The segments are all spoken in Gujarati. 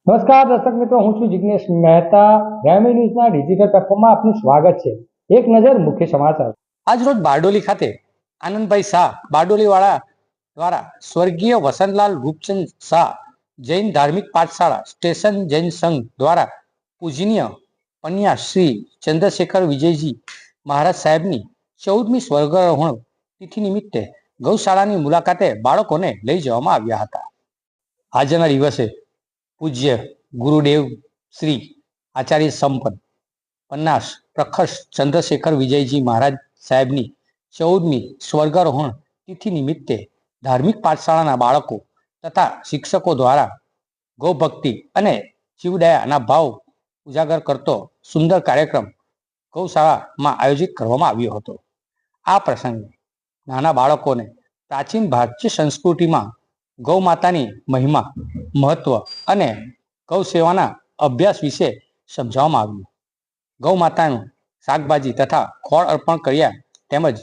નમસ્કાર દર્શક મિત્રો, હું છું જિગ્નેશ મહેતા. ગ્રામી ન્યૂઝના ડિજિટલ પ્લેટફોર્મમાં આપનું સ્વાગત છે. એક નજર મુખ્ય સમાચાર. આજ રોજ બારડોલી ખાતે આનંદભાઈ શાહ બારડોલીવાળા દ્વારા સ્વર્ગીય વસંતલાલ રૂપચંદ શાહ જૈન ધાર્મિક પાઠશાળા સ્ટેશન જૈન સંઘ દ્વારા પૂજનીય પન્યા શ્રી ચંદ્રશેખર વિજયજી મહારાજ સાહેબની 14મી સ્વર્ગારોહણ તિથિ નિમિત્તે ગૌશાળાની મુલાકાતે બાળકોને લઈ જવામાં આવ્યા હતા. આજના દિવસે પૂજ્ય ગુરુદેવ શ્રી આચાર્ય સંપન્ન પન્નાસ પ્રખર ચંદ્રશેખર વિજયજી મહારાજ સાહેબની 14મી સ્વર્ગારોહણ તિથિ નિમિત્તે ધાર્મિક પાઠશાળાના બાળકો તથા શિક્ષકો દ્વારા ગૌભક્તિ અને જીવદયાના ભાવ ઉજાગર કરતો સુંદર કાર્યક્રમ ગૌશાળામાં આયોજિત કરવામાં આવ્યો હતો. આ પ્રસંગે નાના બાળકોને પ્રાચીન ભારતીય સંસ્કૃતિમાં ગૌ માતાની મહિમા, મહત્વ અને ગૌ સેવાના અભ્યાસ વિશે સમજાવવામાં આવ્યું. ગૌ માતાનું શાકભાજી તથા ખોળ અર્પણ કર્યા તેમજ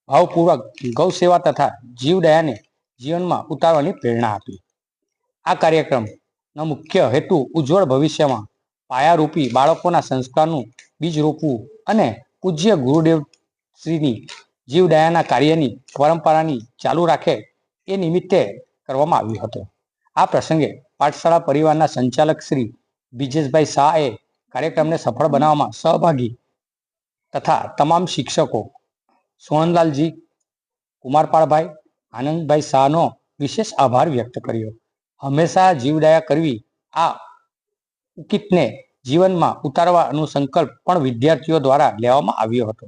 ભાવપૂર્વક ગૌ સેવા તથા જીવદયાને જીવનમાં ઉતારવાની પ્રેરણા આપી. આ કાર્યક્રમનો મુખ્ય હેતુ ઉજ્જવળ ભવિષ્યમાં પાયારૂપી બાળકોના સંસ્કારનું બીજ રોપવું અને પૂજ્ય ગુરુદેવ શ્રીની જીવદયાના કાર્યની પરંપરાની ચાલુ રાખે એ નિમિત્તે કરવામાં આવ્યો હતો. આ પ્રસંગે પાઠશાળા પરિવારના સંચાલક શ્રી બ્રિજેશભાઈ શાહે કાર્યક્રમને સફળ બનાવવામાં સહભાગી તથા તમામ શિક્ષકો સોનલાલજી, કુમારપાળભાઈ, આનંદભાઈ શાહનો વિશેષ આભાર વ્યક્ત કર્યો. હંમેશા જીવદયા કરવી આ ઉકિતને જીવનમાં ઉતારવાનો સંકલ્પ પણ વિદ્યાર્થીઓ દ્વારા લેવામાં આવ્યો હતો.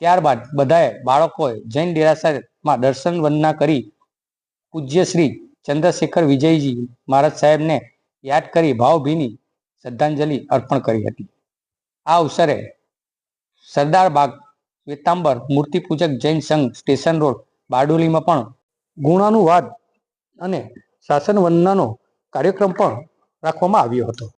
ત્યારબાદ બધાએ બાળકોએ જૈન દેરાસરમાં દર્શન વંદના કરી પૂજ્ય શ્રી ચંદ્રશેખર વિજયજી મહારાજ સાહેબને યાદ કરી ભાવભીની શ્રદ્ધાંજલિ અર્પણ કરી હતી. આ અવસરે સરદાર બાગ શ્વેતાંબર મૂર્તિપૂજક જૈન સંઘ સ્ટેશન રોડ બારડોલીમાં પણ ગુણાનુવાદ અને શાસન વંદનાનો કાર્યક્રમ પણ રાખવામાં આવ્યો હતો.